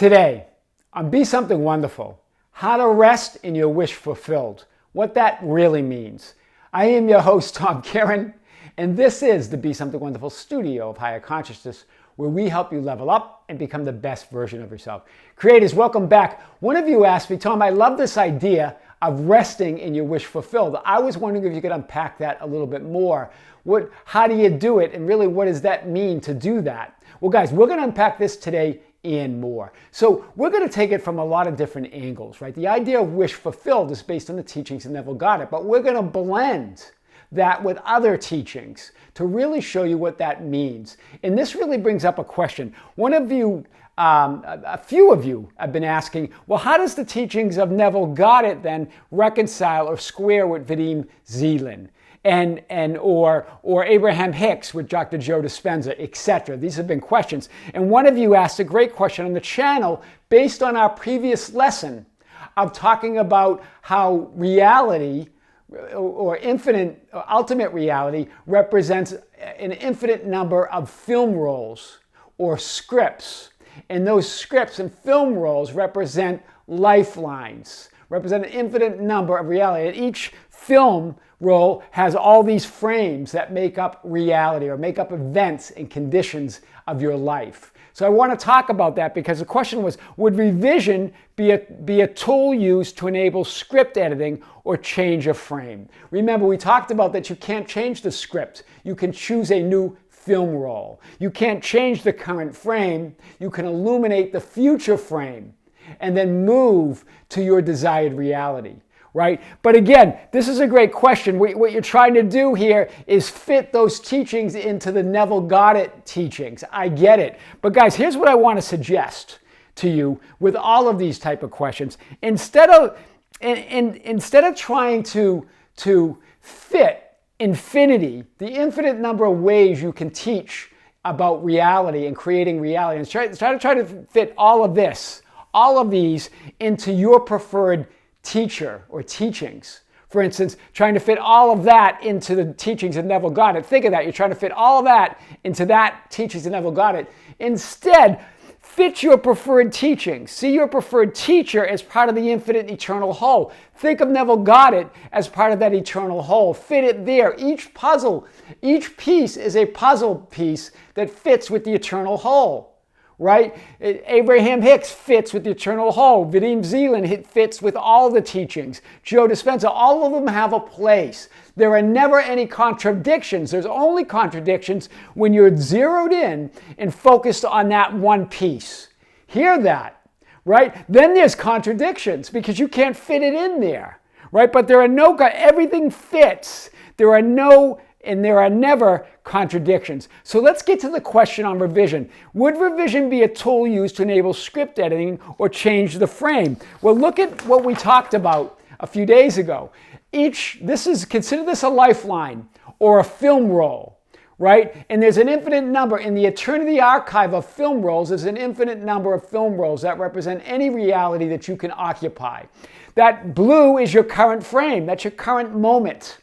Today, on Be Something Wonderful, how to rest in your wish fulfilled, what that really means. I am your host, Tom Karen, and this is the Be Something Wonderful studio of higher consciousness, where we help you level up and become the best version of yourself. Creators, welcome back. One of you asked me, Tom, I love this idea of resting in your wish fulfilled. I was wondering if you could unpack that a little bit more. How do you do it, and really what does that mean to do that? Well, guys, we're going to unpack this today and more. So we're going to take it from a lot of different angles, right? The idea of wish fulfilled is based on the teachings of Neville Goddard, but we're going to blend that with other teachings to really show you what that means. And this really brings up a question. One of you, a few of you have been asking, well, how does the teachings of Neville Goddard then reconcile or square with Vadim Zeland? Or Abraham Hicks with Dr. Joe Dispenza, etc. These have been questions. And one of you asked a great question on the channel based on our previous lesson of talking about how reality or infinite, or ultimate reality represents an infinite number of film rolls or scripts. And those scripts and film rolls represent lifelines, represent an infinite number of reality. And each film roll has all these frames that make up reality or make up events and conditions of your life. So I want to talk about that because the question was, would revision be a tool used to enable script editing or change a frame? Remember, we talked about that you can't change the script. You can choose a new film roll. You can't change the current frame. You can illuminate the future frame and then move to your desired reality. Right? But again, this is a great question. What you're trying to do here is fit those teachings into the Neville Goddard teachings. I get it. But guys, here's what I want to suggest to you with all of these type of questions. Instead of trying to fit infinity, the infinite number of ways you can teach about reality and creating reality, and try to fit all of these into your preferred teacher or teachings. For instance, trying to fit all of that into the teachings of Neville Goddard. Think of that. You're trying to fit all of that into that teachings of Neville Goddard. Instead, fit your preferred teachings. See your preferred teacher as part of the infinite eternal whole. Think of Neville Goddard as part of that eternal whole. Fit it there. Each piece is a puzzle piece that fits with the eternal whole. Right? Abraham Hicks fits with the eternal whole. Vadim Zeland fits with all the teachings. Joe Dispenza, all of them have a place. There are never any contradictions. There's only contradictions when you're zeroed in and focused on that one piece. Hear that, right? Then there's contradictions because you can't fit it in there, right? But everything fits. There are never contradictions. So let's get to the question on revision. Would revision be a tool used to enable script editing or change the frame? Well, look at what we talked about a few days ago. Consider this a lifeline or a film roll, right? And there's an infinite number in the eternity archive of film rolls. There's an infinite number of film rolls that represent any reality that you can occupy. That blue is your current frame. That's your current moment.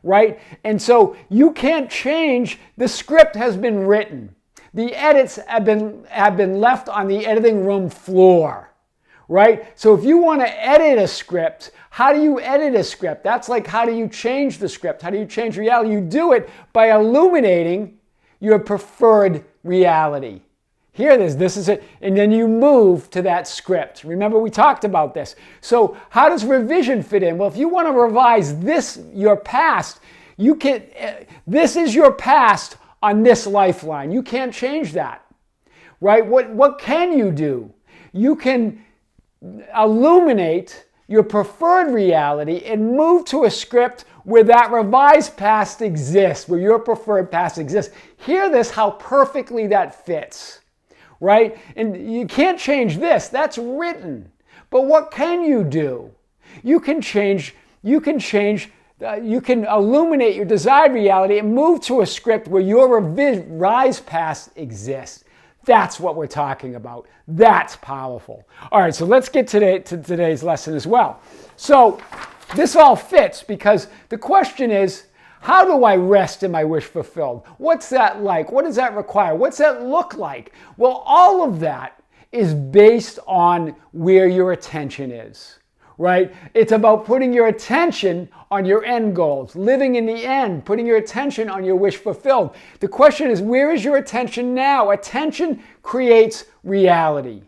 Right? And so you can't change. The script has been written. The edits have been left on the editing room floor. Right? So if you want to edit a script, how do you edit a script? That's like, how do you change the script? How do you change reality? You do it by illuminating your preferred reality. Here it is, this is it, and then you move to that script. Remember, we talked about this. So how does revision fit in? Well, if you want to revise your past, this is your past on this lifeline. You can't change that, right? What can you do? You can illuminate your preferred reality and move to a script where that revised past exists, where your preferred past exists. Hear this, how perfectly that fits. Right? And you can't change this. That's written. But what can you do? You can illuminate your desired reality and move to a script where your revised past exists. That's what we're talking about. That's powerful. All right, so let's get to today's lesson as well. So this all fits because the question is, How do I rest in my wish fulfilled? What's that like? What does that require? What's that look like? Well, all of that is based on where your attention is, right? It's about putting your attention on your end goals, living in the end, putting your attention on your wish fulfilled. The question is, where is your attention now? Attention creates reality.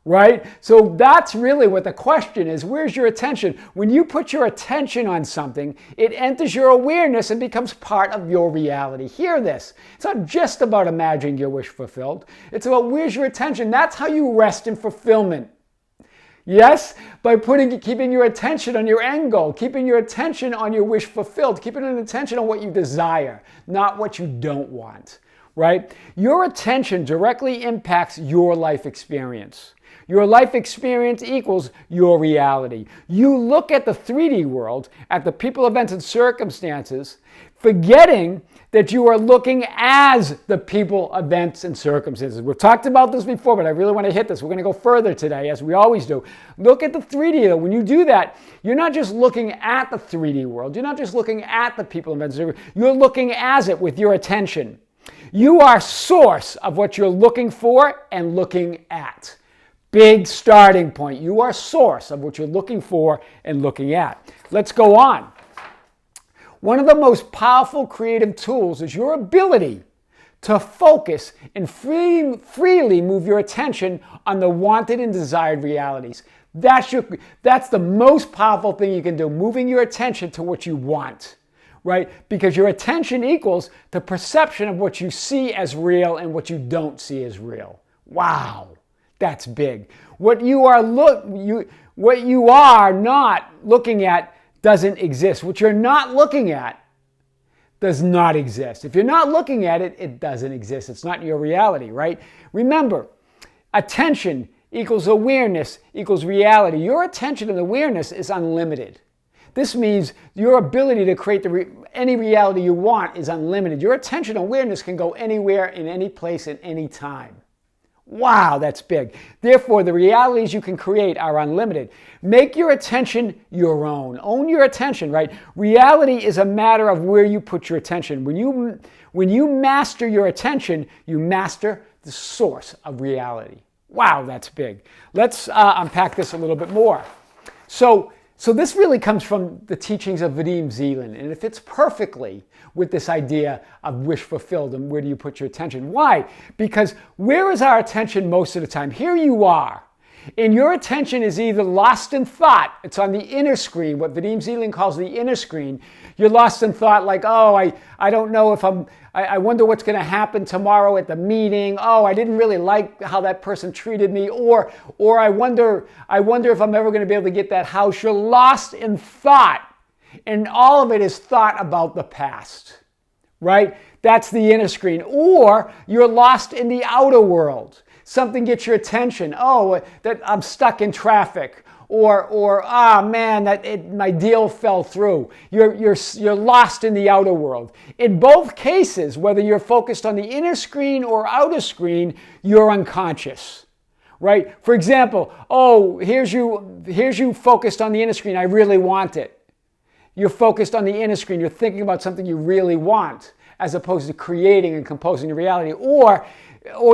Right? So that's really what the question is. Where's your attention? When you put your attention on something, it enters your awareness and becomes part of your reality. Hear this. It's not just about imagining your wish fulfilled. It's about where's your attention. That's how you rest in fulfillment. Yes? By keeping your attention on your end goal, keeping your attention on your wish fulfilled, keeping an attention on what you desire, not what you don't want. Right? Your attention directly impacts your life experience. Your life experience equals your reality. You look at the 3D world, at the people, events, and circumstances, forgetting that you are looking as the people, events, and circumstances. We've talked about this before, but I really want to hit this. We're going to go further today, as we always do. Look at the 3D. When you do that, you're not just looking at the 3D world. You're not just looking at the people, events, and circumstances. You're looking as it with your attention. You are source of what you're looking for and looking at. Big starting point. You are source of what you're looking for and looking at. Let's go on. One of the most powerful creative tools is your ability to focus and freely move your attention on the wanted and desired realities. That's the most powerful thing you can do, moving your attention to what you want. Right? Because your attention equals the perception of what you see as real and what you don't see as real. Wow. That's big. What you are not looking at doesn't exist. What you're not looking at does not exist. If you're not looking at it, it doesn't exist. It's not your reality, right? Remember, attention equals awareness equals reality. Your attention and awareness is unlimited. This means your ability to create any reality you want is unlimited. Your attention and awareness can go anywhere, in any place, at any time. Wow, that's big. Therefore, the realities you can create are unlimited. Make your attention your own. Own your attention, right? Reality is a matter of where you put your attention. When you master your attention, you master the source of reality. Wow, that's big. Let's unpack this a little bit more. So this really comes from the teachings of Vadim Zeland, and it fits perfectly with this idea of wish fulfilled and where do you put your attention. Why? Because where is our attention most of the time? Here you are, and your attention is either lost in thought. It's on the inner screen, what Vadim Zeland calls the inner screen. You're lost in thought like, oh, I don't know if I wonder what's going to happen tomorrow at the meeting. Oh, I didn't really like how that person treated me. Or I wonder if I'm ever going to be able to get that house. You're lost in thought. And all of it is thought about the past, right? That's the inner screen. Or you're lost in the outer world. Something gets your attention. Oh, that I'm stuck in traffic. Or man, my deal fell through. You're lost in the outer world. In both cases, whether you're focused on the inner screen or outer screen, you're unconscious, right? For example, oh, here's you focused on the inner screen. I really want it. You're focused on the inner screen. You're thinking about something you really want, as opposed to creating and composing the reality. Or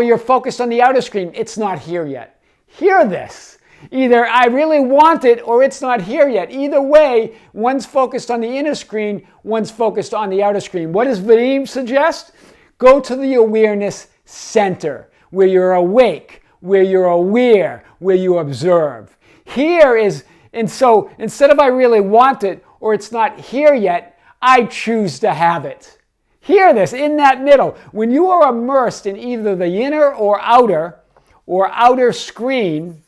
you're focused on the outer screen. It's not here yet. Hear this. Either I really want it or it's not here yet. Either way, one's focused on the inner screen, one's focused on the outer screen. What does Vadim suggest? Go to the awareness center, where you're awake, where you're aware, where you observe. And so instead of I really want it or it's not here yet, I choose to have it. Hear this, in that middle. When you are immersed in either the inner or outer screen,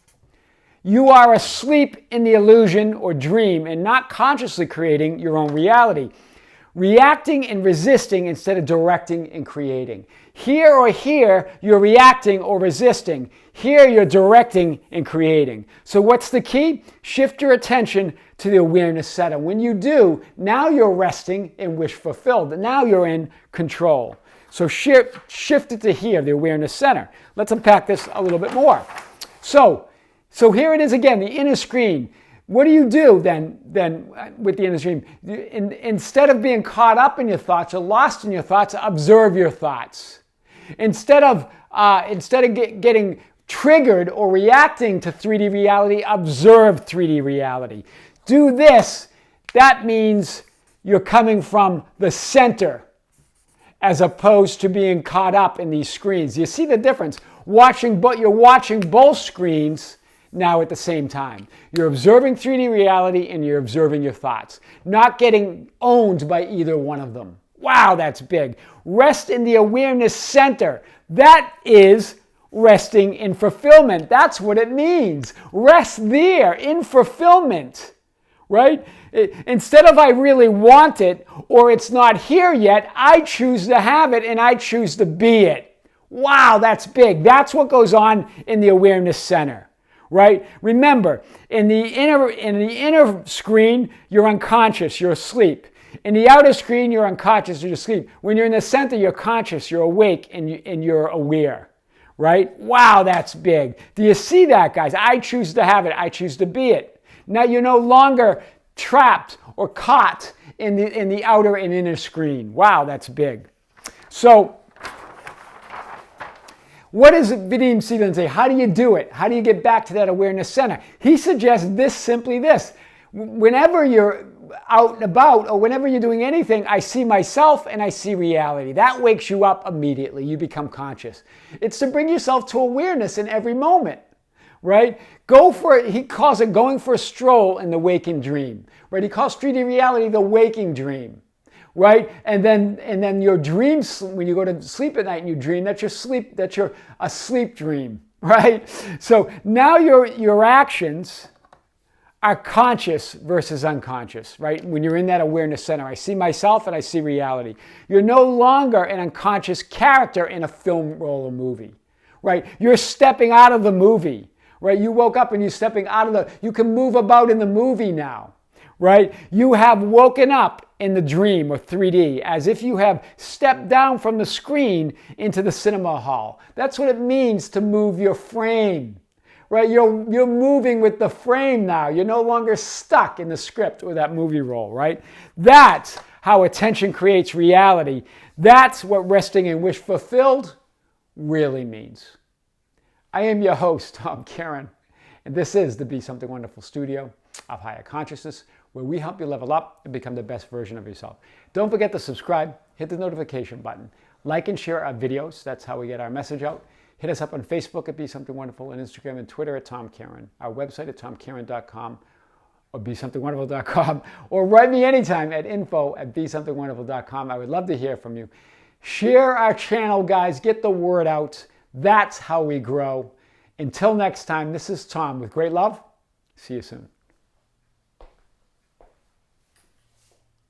you are asleep in the illusion or dream and not consciously creating your own reality. Reacting and resisting instead of directing and creating. Here, you're reacting or resisting. Here, you're directing and creating. So what's the key? Shift your attention to the awareness center. When you do, now you're resting and wish fulfilled. Now you're in control. So shift it to here, the awareness center. Let's unpack this a little bit more. So here it is again, the inner screen. What do you do then with the inner screen? Instead of being caught up in your thoughts or lost in your thoughts, observe your thoughts. Instead of getting triggered or reacting to 3D reality, observe 3D reality. Do this, that means you're coming from the center as opposed to being caught up in these screens. You see the difference? You're watching both screens now at the same time. You're observing 3D reality and you're observing your thoughts, not getting owned by either one of them. Wow, that's big. Rest in the awareness center. That is resting in fulfillment. That's what it means. Rest there in fulfillment, right? Instead of I really want it or it's not here yet, I choose to have it and I choose to be it. Wow, that's big. That's what goes on in the awareness center, right? Remember, in the inner screen, you're unconscious, you're asleep. In the outer screen, you're unconscious, you're asleep. When you're in the center, you're conscious, you're awake, and you're aware, right? Wow, that's big. Do you see that, guys? I choose to have it. I choose to be it. Now you're no longer trapped or caught in the outer and inner screen. Wow, that's big. So, what does Vadim Zeland say? How do you do it? How do you get back to that awareness center? He suggests simply this. Whenever you're out and about or whenever you're doing anything, I see myself and I see reality. That wakes you up immediately. You become conscious. It's to bring yourself to awareness in every moment, right? He calls it going for a stroll in the waking dream, right? He calls 3D reality the waking dream, right? And then your dreams, when you go to sleep at night and you dream, that's your a sleep dream, right? So now your actions are conscious versus unconscious, right? When you're in that awareness center, I see myself and I see reality. You're no longer an unconscious character in a film role or movie, right? You're stepping out of the movie, right? You woke up and you're stepping out of you can move about in the movie now, right? You have woken up in the dream or 3D as if you have stepped down from the screen into the cinema hall. That's what it means to move your frame. Right, you're moving with the frame now. You're no longer stuck in the script or that movie role, right? That's how attention creates reality. That's what resting and wish fulfilled really means. I am your host, Tom Karen, and this is the Be Something Wonderful studio of higher consciousness, where we help you level up and become the best version of yourself. Don't forget to subscribe, hit the notification button, like and share our videos. That's how we get our message out. Hit us up on Facebook at Be Something Wonderful, and Instagram and Twitter at Tom Karen. Our website at tomkaren.com or BeSomethingWonderful.com, or write me anytime at info@BeSomethingWonderful.com. I would love to hear from you. Share our channel, guys. Get the word out. That's how we grow. Until next time, this is Tom with great love. See you soon.